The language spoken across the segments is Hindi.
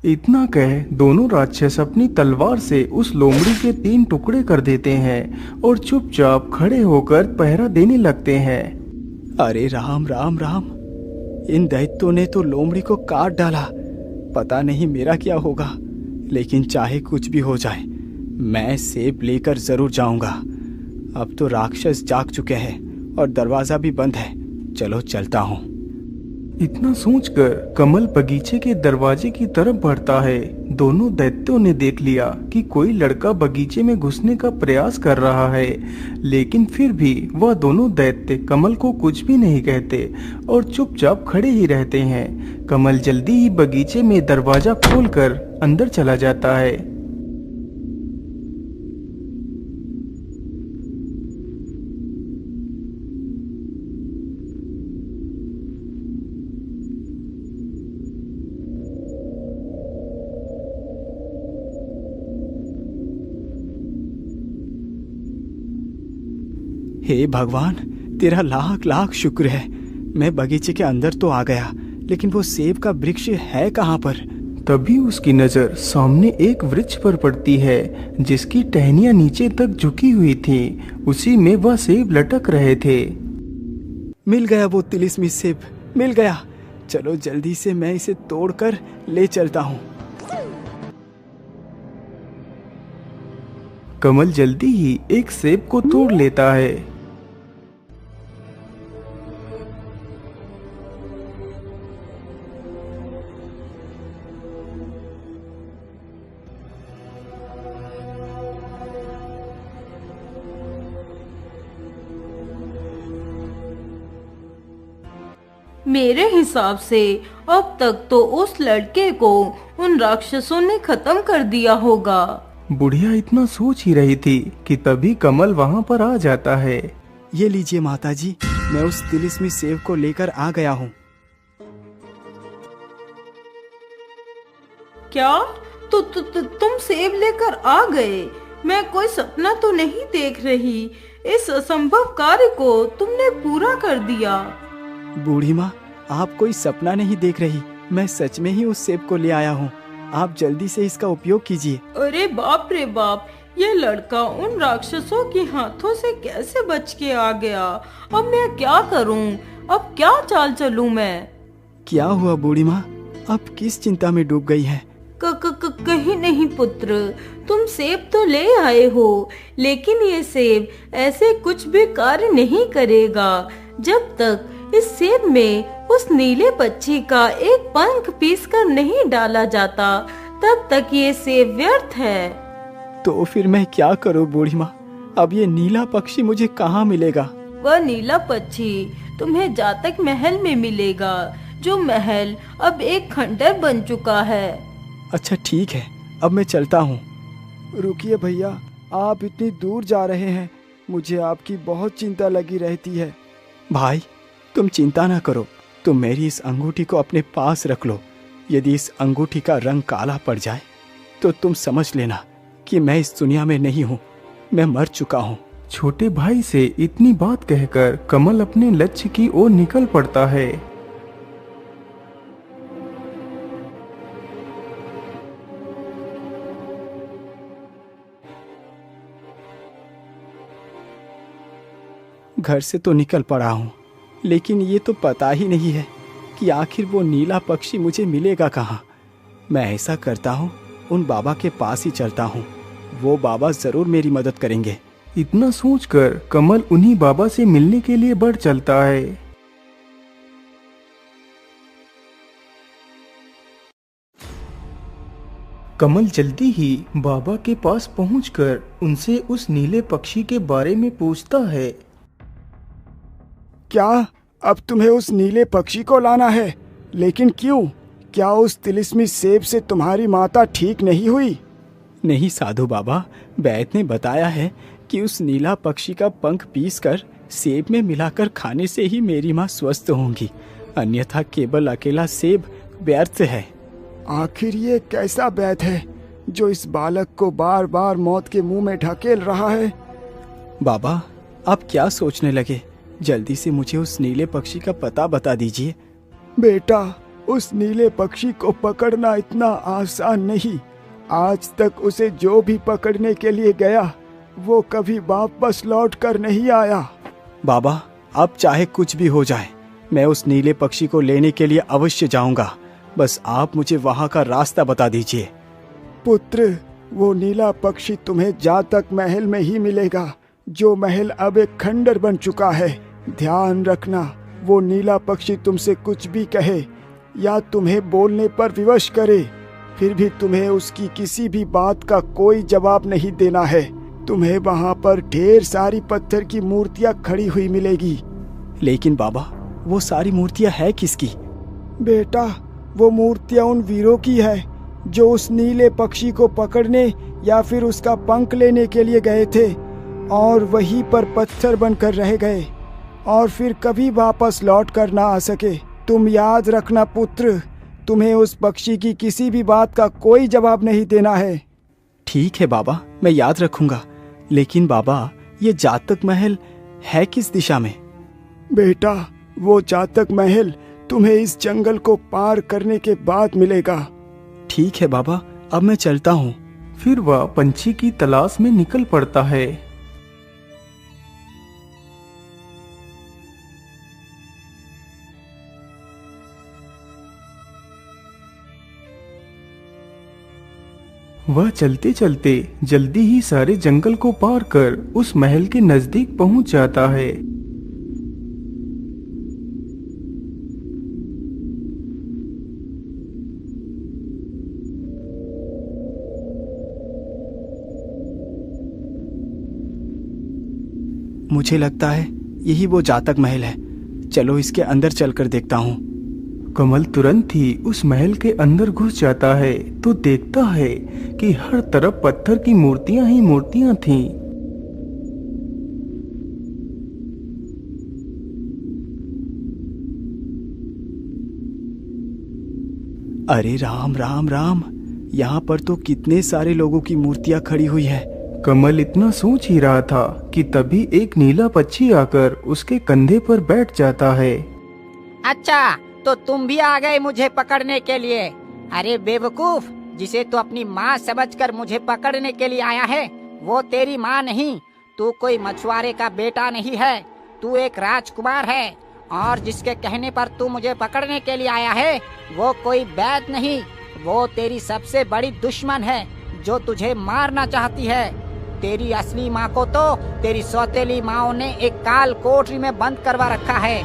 इतना कह दोनों राक्षस अपनी तलवार से उस लोमड़ी के 3 टुकड़े कर देते हैं और चुपचाप खड़े होकर पहरा देने लगते हैं। अरे राम राम राम, इन दैत्यों ने तो लोमड़ी को काट डाला। पता नहीं मेरा क्या होगा, लेकिन चाहे कुछ भी हो जाए मैं सेब लेकर जरूर जाऊंगा। अब तो राक्षस जाग चुके हैं और दरवाजा भी बंद है। चलो चलता हूँ। इतना सोचकर कमल बगीचे के दरवाजे की तरफ बढ़ता है। दोनों दैत्यों ने देख लिया कि कोई लड़का बगीचे में घुसने का प्रयास कर रहा है, लेकिन फिर भी वह दोनों दैत्य कमल को कुछ भी नहीं कहते और चुपचाप खड़े ही रहते हैं। कमल जल्दी ही बगीचे में दरवाजा खोलकर अंदर चला जाता है। हे भगवान, तेरा लाख लाख शुक्र है। मैं बगीचे के अंदर तो आ गया, लेकिन वो सेब का वृक्ष है कहाँ पर? तभी उसकी नजर सामने एक वृक्ष पर पड़ती है जिसकी टहनियां नीचे तक झुकी हुई थी। उसी में वह सेब लटक रहे थे। मिल गया वो तिलिस्मी सेब, मिल गया। चलो जल्दी से मैं इसे तोड़कर ले चलता हूँ। कमल जल्दी ही एक सेब को तोड़ लेता है। मेरे हिसाब से अब तक तो उस लड़के को उन राक्षसों ने खत्म कर दिया होगा। बुढ़िया इतना सोच ही रही थी कि तभी कमल वहाँ पर आ जाता है। ये लीजिए माताजी, मैं उस तिलिस्मी सेब को लेकर आ गया हूँ। क्या? तुम सेब लेकर आ गए? मैं कोई सपना तो नहीं देख रही। इस असंभव कार्य को तुमने पूरा कर दिया। बूढ़ी माँ, आप कोई सपना नहीं देख रही, मैं सच में ही उस सेब को ले आया हूँ। आप जल्दी से इसका उपयोग कीजिए। अरे बाप रे बाप, ये लड़का उन राक्षसों के हाथों से कैसे बच के आ गया? अब मैं क्या करूँ? अब क्या चाल चलूँ मैं? क्या हुआ बूढ़ी माँ, अब किस चिंता में डूब गई है? कहीं नहीं पुत्र, तुम सेब तो ले आए हो, लेकिन ये सेब ऐसे कुछ भी कार्य नहीं करेगा जब तक इस सेब में उस नीले पक्षी का एक पंख पीसकर नहीं डाला जाता। तब तक ये सेब व्यर्थ है। तो फिर मैं क्या करूं बूढ़ी माँ? अब ये नीला पक्षी मुझे कहाँ मिलेगा? वह नीला पक्षी तुम्हें जातक महल में मिलेगा, जो महल अब एक खंडर बन चुका है। अच्छा ठीक है, अब मैं चलता हूँ। रुकिए भैया, आप इतनी दूर जा रहे हैं, मुझे आपकी बहुत चिंता लगी रहती है। भाई तुम चिंता ना करो, तुम मेरी इस अंगूठी को अपने पास रख लो। यदि इस अंगूठी का रंग काला पड़ जाए तो तुम समझ लेना कि मैं इस दुनिया में नहीं हूँ, मैं मर चुका हूँ। छोटे भाई से इतनी बात कहकर कमल अपने लक्ष्य की ओर निकल पड़ता है। घर से तो निकल पड़ा हूँ, लेकिन ये तो पता ही नहीं है कि आखिर वो नीला पक्षी मुझे मिलेगा कहाँ। मैं ऐसा करता हूँ, उन बाबा के पास ही चलता हूँ, वो बाबा जरूर मेरी मदद करेंगे। इतना सोचकर कमल उन्हीं बाबा से मिलने के लिए बढ़ चलता है। कमल जल्दी ही बाबा के पास पहुंचकर उनसे उस नीले पक्षी के बारे में पूछता है। क्या अब तुम्हें उस नीले पक्षी को लाना है? लेकिन क्यों? क्या उस तिलिस्मी सेब से तुम्हारी माता ठीक नहीं हुई? नहीं साधु बाबा, वैद्य ने बताया है कि उस नीला पक्षी का पंख पीसकर सेब में मिलाकर खाने से ही मेरी माँ स्वस्थ होंगी, अन्यथा केवल अकेला सेब व्यर्थ है। आखिर ये कैसा वैद्य है जो इस बालक को बार बार मौत के मुंह में ढकेल रहा है? बाबा आप क्या सोचने लगे? जल्दी से मुझे उस नीले पक्षी का पता बता दीजिए। बेटा, उस नीले पक्षी को पकड़ना इतना आसान नहीं। आज तक उसे जो भी पकड़ने के लिए गया वो कभी वापस लौट कर नहीं आया। बाबा, अब चाहे कुछ भी हो जाए, मैं उस नीले पक्षी को लेने के लिए अवश्य जाऊंगा। बस आप मुझे वहां का रास्ता बता दीजिए। पुत्र, वो नीला पक्षी तुम्हें जातक महल में ही मिलेगा, जो महल अब एक खंडर बन चुका है। ध्यान रखना, वो नीला पक्षी तुमसे कुछ भी कहे या तुम्हें बोलने पर विवश करे, फिर भी तुम्हें उसकी किसी भी बात का कोई जवाब नहीं देना है। तुम्हें वहाँ पर ढेर सारी पत्थर की मूर्तियाँ खड़ी हुई मिलेगी। लेकिन बाबा, वो सारी मूर्तियाँ है किसकी? बेटा, वो मूर्तियाँ उन वीरों की है जो उस नीले पक्षी को पकड़ने या फिर उसका पंख लेने के लिए गए थे और वहीं पर पत्थर बनकर रह गए और फिर कभी वापस लौट कर ना आ सके। तुम याद रखना पुत्र, तुम्हें उस पक्षी की किसी भी बात का कोई जवाब नहीं देना है। ठीक है बाबा, मैं याद रखूंगा। लेकिन बाबा, ये जातक महल है किस दिशा में? बेटा, वो जातक महल तुम्हें इस जंगल को पार करने के बाद मिलेगा। ठीक है बाबा, अब मैं चलता हूँ। फिर वह पंछी की तलाश में निकल पड़ता है। वह चलते चलते जल्दी ही सारे जंगल को पार कर उस महल के नजदीक पहुंच जाता है। मुझे लगता है यही वो जातक महल है। चलो इसके अंदर चलकर देखता हूँ। कमल तुरंत ही उस महल के अंदर घुस जाता है तो देखता है कि हर तरफ पत्थर की मूर्तियां ही मूर्तियां थीं। अरे राम राम राम, यहाँ पर तो कितने सारे लोगों की मूर्तियां खड़ी हुई है। कमल इतना सोच ही रहा था कि तभी एक नीला पक्षी आकर उसके कंधे पर बैठ जाता है। अच्छा, तो तुम भी आ गए मुझे पकड़ने के लिए? अरे बेवकूफ, जिसे तू अपनी माँ समझकर मुझे पकड़ने के लिए आया है, वो तेरी माँ नहीं। तू कोई मछुआरे का बेटा नहीं है, तू एक राजकुमार है। और जिसके कहने पर तू मुझे पकड़ने के लिए आया है, वो कोई वैद नहीं, वो तेरी सबसे बड़ी दुश्मन है जो तुझे मारना चाहती है। तेरी असली माँ को तो तेरी सौतेली माँ ने एक काल कोठरी में बंद करवा रखा है।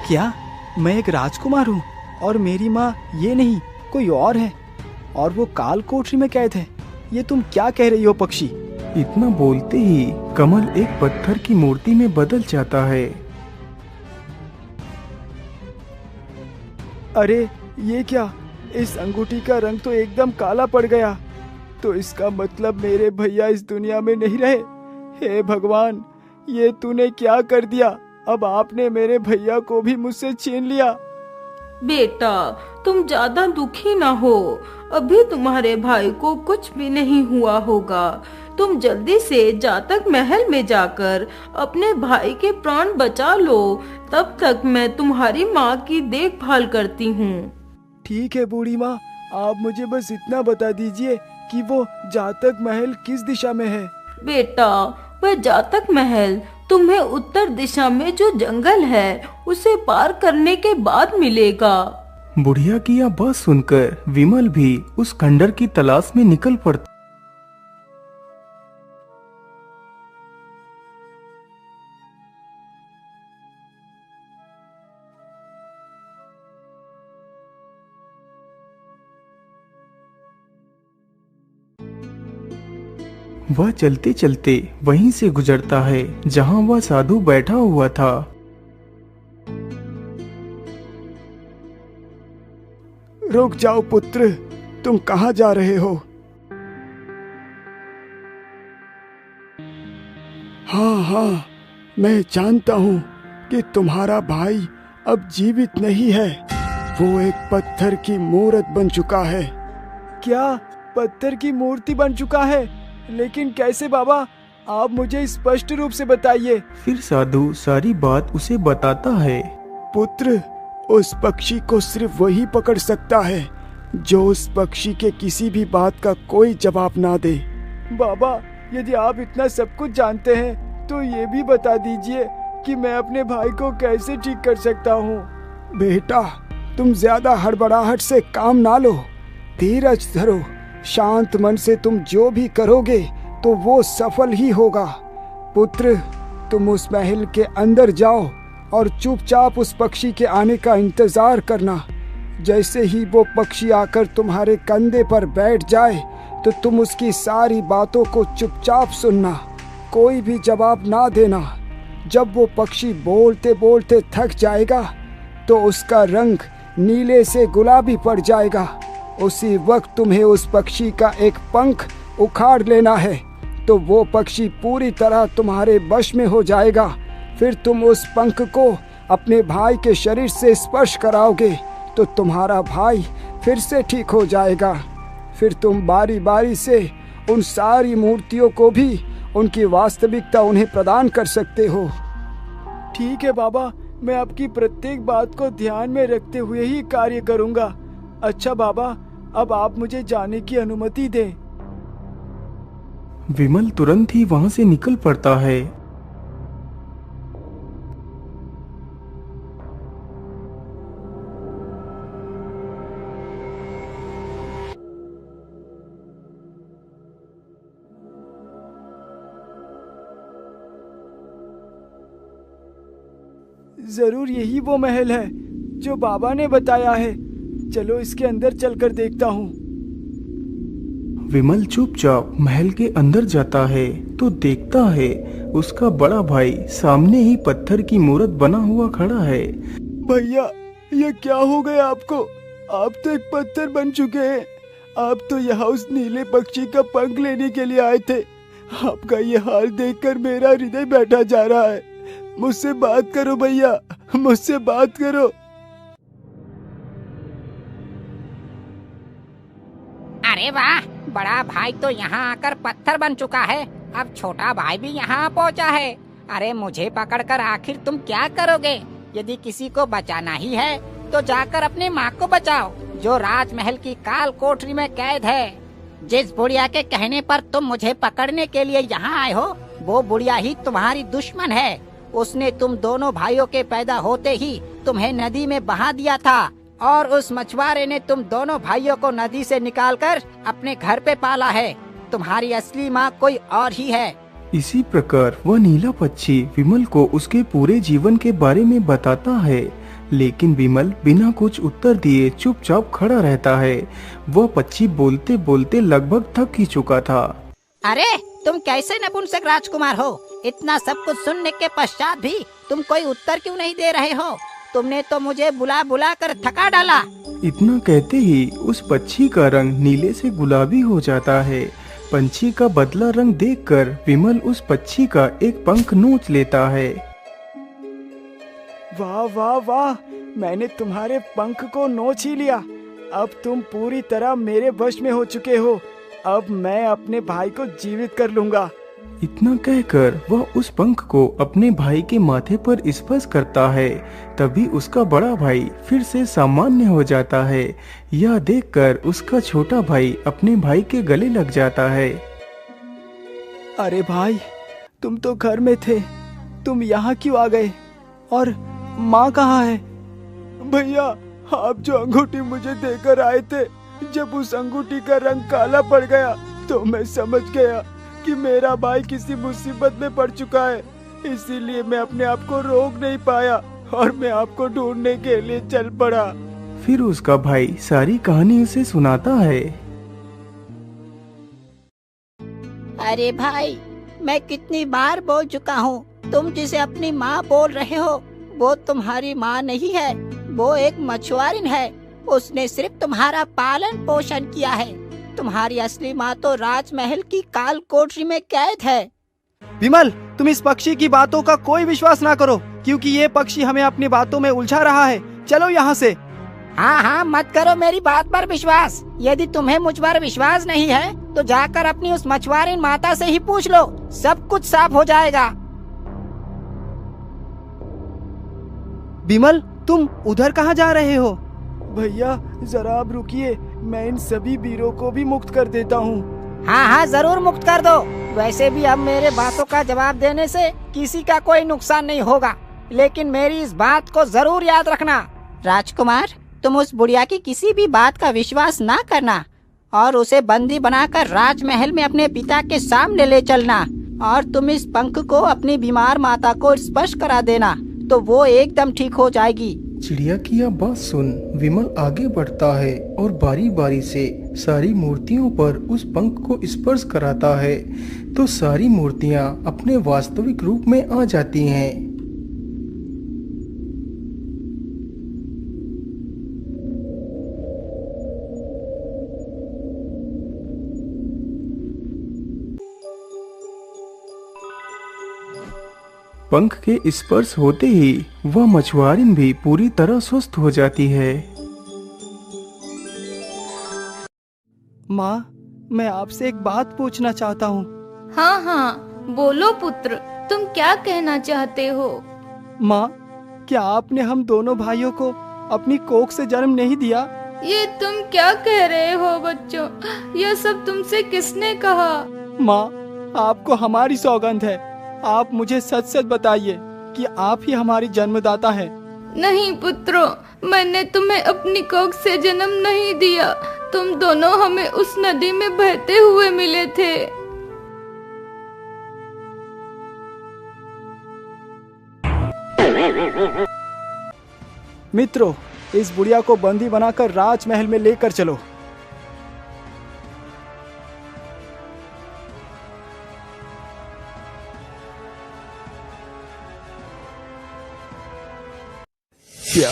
क्या मैं एक राजकुमार हूँ और मेरी माँ ये नहीं कोई और है, और वो काल कोठरी में कैद है? ये तुम क्या कह रही हो पक्षी? इतना बोलते ही कमल एक पत्थर की मूर्ति में बदल जाता है। अरे ये क्या, इस अंगूठी का रंग तो एकदम काला पड़ गया। तो इसका मतलब मेरे भैया इस दुनिया में नहीं रहे। हे भगवान, ये तूने क्या कर दिया? अब आपने मेरे भैया को भी मुझसे छीन लिया। बेटा, तुम ज्यादा दुखी ना हो। अभी तुम्हारे भाई को कुछ भी नहीं हुआ होगा। तुम जल्दी से जातक महल में जाकर अपने भाई के प्राण बचा लो। तब तक मैं तुम्हारी माँ की देखभाल करती हूँ। ठीक है बूढ़ी माँ, आप मुझे बस इतना बता दीजिए कि वो जातक महल किस दिशा में है। बेटा, वह जातक महल तुम्हें उत्तर दिशा में जो जंगल है उसे पार करने के बाद मिलेगा। बुढ़िया की यह बात सुनकर विमल भी उस खंडर की तलाश में निकल पड़ता। वह चलते चलते वहीं से गुजरता है जहां वह साधु बैठा हुआ था। रुक जाओ पुत्र, तुम कहाँ जा रहे हो? हाँ हाँ, मैं जानता हूँ कि तुम्हारा भाई अब जीवित नहीं है। वो एक पत्थर की मूर्त बन चुका है। क्या पत्थर की मूर्ति बन चुका है? लेकिन कैसे बाबा? आप मुझे स्पष्ट रूप से बताइए। फिर साधु सारी बात उसे बताता है। पुत्र, उस पक्षी को सिर्फ वही पकड़ सकता है जो उस पक्षी के किसी भी बात का कोई जवाब ना दे। बाबा, यदि आप इतना सब कुछ जानते हैं तो ये भी बता दीजिए कि मैं अपने भाई को कैसे ठीक कर सकता हूँ। बेटा, तुम ज्यादा हड़बड़ाहट से काम ना लो, धीरज धरो। शांत मन से तुम जो भी करोगे तो वो सफल ही होगा। पुत्र, तुम उस महल के अंदर जाओ और चुपचाप उस पक्षी के आने का इंतजार करना। जैसे ही वो पक्षी आकर तुम्हारे कंधे पर बैठ जाए तो तुम उसकी सारी बातों को चुपचाप सुनना, कोई भी जवाब ना देना। जब वो पक्षी बोलते बोलते थक जाएगा तो उसका रंग नीले से गुलाबी पड़ जाएगा। उसी वक्त तुम्हें उस पक्षी का एक पंख उखाड़ लेना है तो वो पक्षी पूरी तरह तुम्हारे वश में हो जाएगा। फिर तुम उस पंख को अपने भाई के शरीर से स्पर्श कराओगे तो तुम्हारा भाई फिर से ठीक हो जाएगा। फिर तुम बारी बारी से उन सारी मूर्तियों को भी उनकी वास्तविकता उन्हें प्रदान कर सकते हो। ठीक है बाबा, मैं आपकी प्रत्येक बात को ध्यान में रखते हुए ही कार्य करूंगा। अच्छा बाबा, अब आप मुझे जाने की अनुमति दें। विमल तुरंत ही वहां से निकल पड़ता है। जरूर यही वो महल है जो बाबा ने बताया है। चलो इसके अंदर चलकर देखता हूँ। विमल चुपचाप महल के अंदर जाता है तो देखता है उसका बड़ा भाई सामने ही पत्थर की मूर्त बना हुआ खड़ा है। भैया, ये क्या हो गया आपको? आप तो एक पत्थर बन चुके हैं। आप तो यहाँ उस नीले पक्षी का पंख लेने के लिए आए थे। आपका ये हाल देखकर मेरा हृदय बैठा जा रहा है। मुझसे बात करो भैया, मुझसे बात करो। अरे वाह, बड़ा भाई तो यहाँ आकर पत्थर बन चुका है। अब छोटा भाई भी यहाँ पहुँचा है। अरे मुझे पकड़कर आखिर तुम क्या करोगे? यदि किसी को बचाना ही है तो जाकर अपनी माँ को बचाओ जो राजमहल की काल कोठरी में कैद है। जिस बुढ़िया के कहने पर तुम मुझे पकड़ने के लिए यहाँ आए हो वो बुढ़िया ही तुम्हारी दुश्मन है। उसने तुम दोनों भाइयों के पैदा होते ही तुम्हें नदी में बहा दिया था और उस मछुआरे ने तुम दोनों भाइयों को नदी से निकालकर अपने घर पे पाला है। तुम्हारी असली माँ कोई और ही है। इसी प्रकार वह नीला पक्षी विमल को उसके पूरे जीवन के बारे में बताता है, लेकिन विमल बिना कुछ उत्तर दिए चुपचाप खड़ा रहता है। वह पक्षी बोलते बोलते लगभग थक ही चुका था। अरे तुम कैसे नपुंसक राजकुमार हो? इतना सब कुछ सुनने के पश्चात भी तुम कोई उत्तर क्यों नहीं दे रहे हो? तुमने तो मुझे बुला बुला कर थका डाला। इतना कहते ही उस पक्षी का रंग नीले से गुलाबी हो जाता है। पंछी का बदला रंग देखकर विमल उस पक्षी का एक पंख नोच लेता है। वाह वाह वाह, मैंने तुम्हारे पंख को नोच ही लिया। अब तुम पूरी तरह मेरे वश में हो चुके हो। अब मैं अपने भाई को जीवित कर लूंगा। इतना कहकर वह उस पंख को अपने भाई के माथे पर स्पर्श करता है। तभी उसका बड़ा भाई फिर से सामान्य हो जाता है। यह देखकर उसका छोटा भाई अपने भाई के गले लग जाता है। अरे भाई, तुम तो घर में थे, तुम यहाँ क्यों आ गए? और माँ कहाँ है? भैया, आप जो अंगूठी मुझे देकर आए थे, जब उस अंगूठी का रंग काला पड़ गया तो मैं समझ गया कि मेरा भाई किसी मुसीबत में पड़ चुका है। इसीलिए मैं अपने आप को रोक नहीं पाया और मैं आपको ढूंढने के लिए चल पड़ा। फिर उसका भाई सारी कहानी उसे सुनाता है। अरे भाई, मैं कितनी बार बोल चुका हूँ, तुम जिसे अपनी माँ बोल रहे हो वो तुम्हारी माँ नहीं है, वो एक मछुआरिन है। उसने सिर्फ तुम्हारा पालन पोषण किया है। तुम्हारी असली माँ तो राजमहल की काल कोठरी में कैद है। विमल, तुम इस पक्षी की बातों का कोई विश्वास ना करो, क्योंकि ये पक्षी हमें अपनी बातों में उलझा रहा है। चलो यहाँ से। हाँ हाँ, मत करो मेरी बात पर विश्वास। यदि तुम्हें मुझ पर विश्वास नहीं है तो जाकर अपनी उस मछुआरिन माता से ही पूछ लो, सब कुछ साफ हो जाएगा। विमल, तुम उधर कहाँ जा रहे हो? भैया जरा आप रुकिए, मैं इन सभी वीरों को भी मुक्त कर देता हूँ। हाँ हाँ जरूर मुक्त कर दो। वैसे भी अब मेरे बातों का जवाब देने से किसी का कोई नुकसान नहीं होगा, लेकिन मेरी इस बात को जरूर याद रखना। राजकुमार, तुम उस बुढ़िया की किसी भी बात का विश्वास ना करना और उसे बंदी बनाकर राजमहल में अपने पिता के सामने ले चलना, और तुम इस पंख को अपनी बीमार माता को स्पर्श करा देना तो वो एकदम ठीक हो जाएगी। चिड़िया की यह बात सुन विमल आगे बढ़ता है और बारी बारी से सारी मूर्तियों पर उस पंख को स्पर्श कराता है तो सारी मूर्तियां अपने वास्तविक रूप में आ जाती हैं। पंख के स्पर्श होते ही वह मछुआरिन भी पूरी तरह स्वस्थ हो जाती है। माँ, मैं आपसे एक बात पूछना चाहता हूँ। हाँ हाँ बोलो पुत्र, तुम क्या कहना चाहते हो? माँ, क्या आपने हम दोनों भाइयों को अपनी कोख से जन्म नहीं दिया? ये तुम क्या कह रहे हो बच्चों? यह सब तुमसे किसने कहा? माँ, आपको हमारी सौगंध है, आप मुझे सच सच बताइए कि आप ही हमारी जन्मदाता हैं। नहीं पुत्रों, मैंने तुम्हें अपनी कोख से जन्म नहीं दिया। तुम दोनों हमें उस नदी में बहते हुए मिले थे। मित्रों, इस बुढ़िया को बंदी बनाकर राजमहल में लेकर चलो। क्या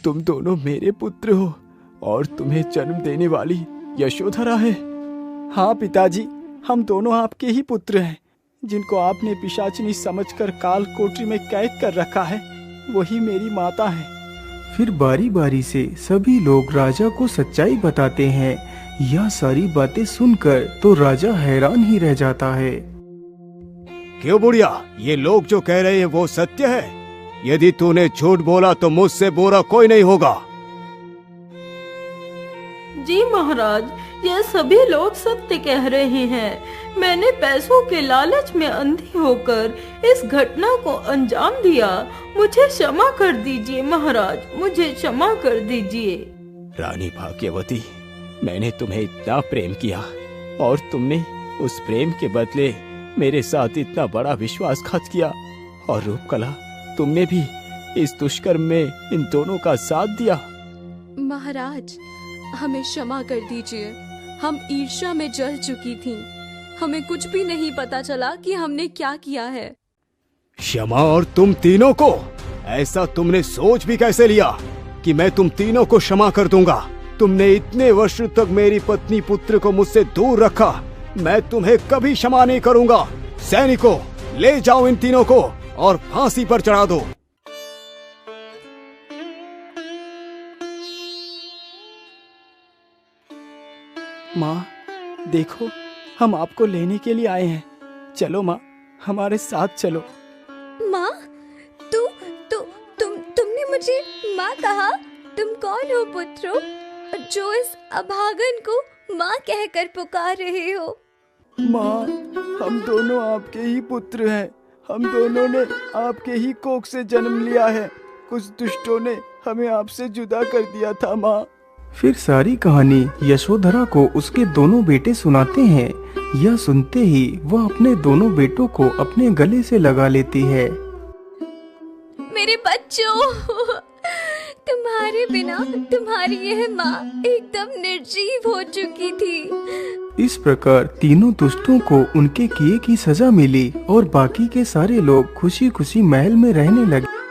तुम दोनों मेरे पुत्र हो और तुम्हें जन्म देने वाली यशोधरा है? हाँ पिताजी, हम दोनों आपके ही पुत्र हैं, जिनको आपने पिशाचिनी समझकर काल कोठरी में कैद कर रखा है, वही मेरी माता है। फिर बारी बारी से सभी लोग राजा को सच्चाई बताते हैं। यह सारी बातें सुनकर तो राजा हैरान ही रह जाता है। क्यों बुढ़िया, ये लोग जो कह रहे हैं वो सत्य है? यदि तूने झूठ बोला तो मुझसे बुरा कोई नहीं होगा। जी महाराज, यह सभी लोग सत्य कह रहे हैं। मैंने पैसों के लालच में अंधी होकर इस घटना को अंजाम दिया। मुझे क्षमा कर दीजिए महाराज, मुझे क्षमा कर दीजिए। रानी भाग्यवती, मैंने तुम्हें इतना प्रेम किया और तुमने उस प्रेम के बदले मेरे साथ इतना बड़ा विश्वासघात किया, और रूपकला तुमने भी इस दुष्कर्म में इन दोनों का साथ दिया। महाराज, हमें क्षमा कर दीजिए, हम ईर्ष्या में जल चुकी थीं। हमें कुछ भी नहीं पता चला कि हमने क्या किया है। क्षमा? और तुम तीनों को? ऐसा तुमने सोच भी कैसे लिया कि मैं तुम तीनों को क्षमा कर दूंगा? तुमने इतने वर्ष तक मेरी पत्नी पुत्र को मुझसे दूर रखा, मैं तुम्हें कभी क्षमा नहीं करूंगा। सैनिकों, ले जाओ इन तीनों को और फांसी पर चढ़ा दो। माँ, देखो, हम आपको लेने के लिए आए हैं। चलो माँ, हमारे साथ चलो। माँ, तुमने मुझे माँ कहा? तुम कौन हो पुत्रों, जो इस अभागन को माँ कहकर पुकार रहे हो? माँ, हम दोनों आपके ही पुत्र हैं। हम दोनों ने आपके ही कोख से जन्म लिया है। कुछ दुष्टों ने हमें आपसे जुदा कर दिया था माँ। फिर सारी कहानी यशोधरा को उसके दोनों बेटे सुनाते हैं। यह सुनते ही वह अपने दोनों बेटों को अपने गले से लगा लेती है। मेरे बच्चों, तुम्हारे बिना तुम्हारी यह माँ एकदम निर्जीव हो चुकी थी। इस प्रकार तीनों दुष्टों को उनके किए की सजा मिली और बाकी के सारे लोग खुशी खुशी महल में रहने लगे।